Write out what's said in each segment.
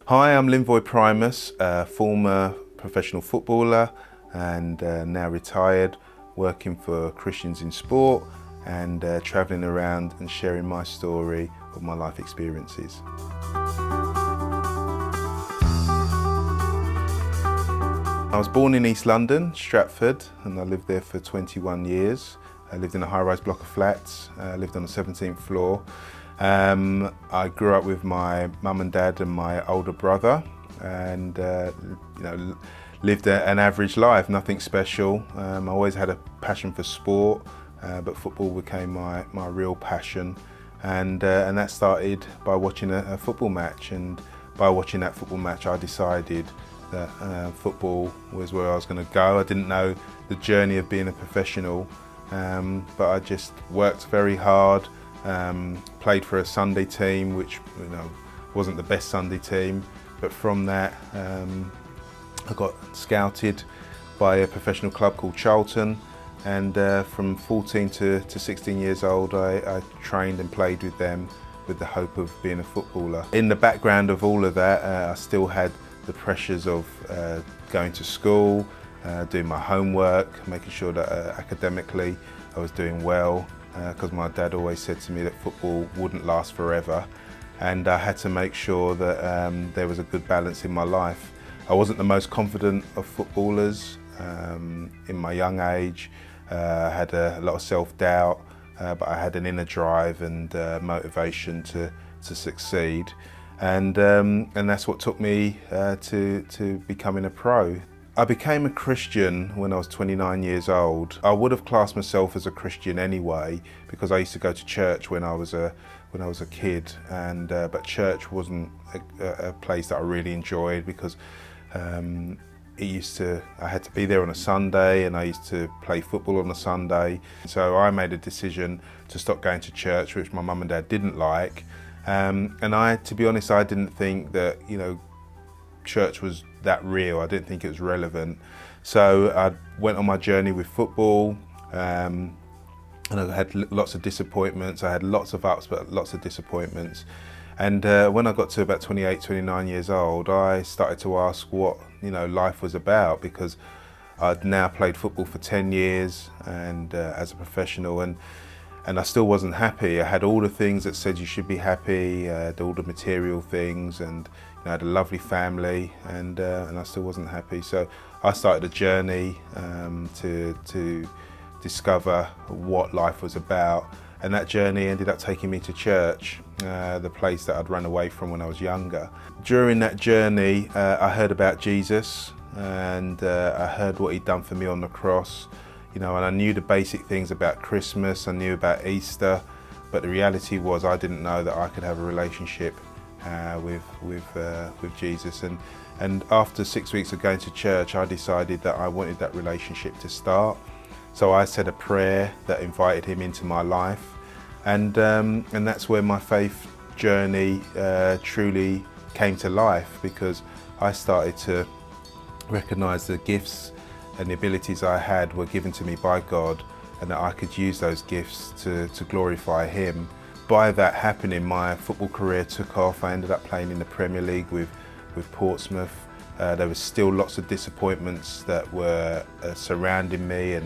Hi, I'm Linvoy Primus, a former professional footballer and now retired, working for Christians in Sport and travelling around and sharing my story of my life experiences. I was born in East London, Stratford, and I lived there for 21 years. I lived in a high-rise block of flats, lived on the 17th floor. I grew up with my mum and dad and my older brother, and lived an average life, nothing special. I always had a passion for sport, but football became my real passion, and that started by watching a football match. And by watching that football match, I decided that football was where I was going to go. I didn't know the journey of being a professional, but I just worked very hard. Played for a Sunday team, which wasn't the best Sunday team, but from that I got scouted by a professional club called Charlton, and from 14 to 16 years old I trained and played with them with the hope of being a footballer. In the background of all of that, I still had the pressures of going to school, doing my homework, making sure that academically I was doing well, because my dad always said to me that football wouldn't last forever, and I had to make sure that there was a good balance in my life. I wasn't the most confident of footballers in my young age. I had a lot of self-doubt, but I had an inner drive and motivation to succeed, and that's what took me to becoming a pro. I became a Christian when I was 29 years old. I would have classed myself as a Christian anyway, because I used to go to church when I was a kid, and but church wasn't a place that I really enjoyed, because I had to be there on a Sunday, and I used to play football on a Sunday. So I made a decision to stop going to church, which my mum and dad didn't like. And to be honest, I didn't think that church was that real. I didn't think it was relevant. So I went on my journey with football, and I had lots of disappointments. I had lots of ups, but lots of disappointments. And when I got to about 28, 29 years old, I started to ask what life was about, because I'd now played football for 10 years and as a professional, and I still wasn't happy. I had all the things that said you should be happy, all the material things, and I had a lovely family, and I still wasn't happy. So I started a journey to discover what life was about, and that journey ended up taking me to church, the place that I'd run away from when I was younger. During that journey, I heard about Jesus, and I heard what he'd done for me on the cross. And I knew the basic things about Christmas, I knew about Easter, but the reality was I didn't know that I could have a relationship with Jesus. And after 6 weeks of going to church, I decided that I wanted that relationship to start. So I said a prayer that invited him into my life, and that's where my faith journey truly came to life, because I started to recognise the gifts and the abilities I had were given to me by God, and that I could use those gifts to glorify him. By that happening, my football career took off. I ended up playing in the Premier League with Portsmouth. There was still lots of disappointments that were surrounding me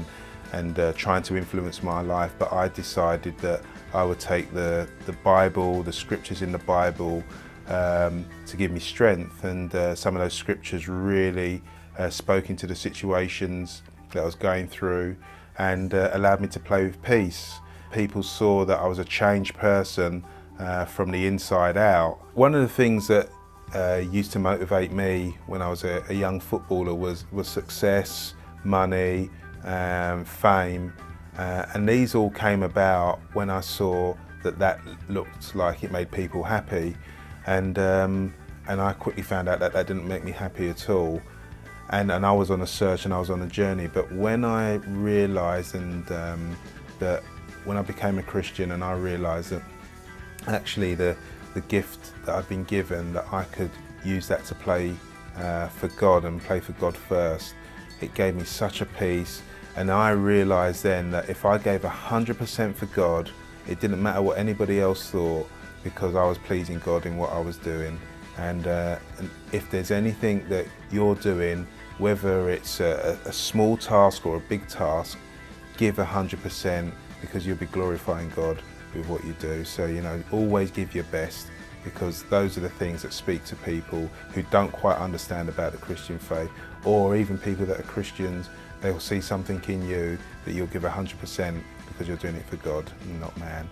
and trying to influence my life, but I decided that I would take the Bible, the scriptures in the Bible, to give me strength, and some of those scriptures really spoke into the situations that I was going through, and allowed me to play with peace. People saw that I was a changed person from the inside out. One of the things that used to motivate me when I was a young footballer was success, money, fame, and these all came about when I saw that looked like it made people happy, and I quickly found out that didn't make me happy at all. And I was on a search and I was on a journey. But when I realised that when I became a Christian, and I realised that actually the gift that I've been given, that I could use that to play for God and play for God first, it gave me such a peace. And I realised then that if I gave 100% for God, it didn't matter what anybody else thought, because I was pleasing God in what I was doing. And if there's anything that you're doing, whether it's a small task or a big task, give 100%, because you'll be glorifying God with what you do. So, you know, always give your best, because those are the things that speak to people who don't quite understand about the Christian faith, or even people that are Christians. They'll see something in you that you'll give 100% because you're doing it for God and not man.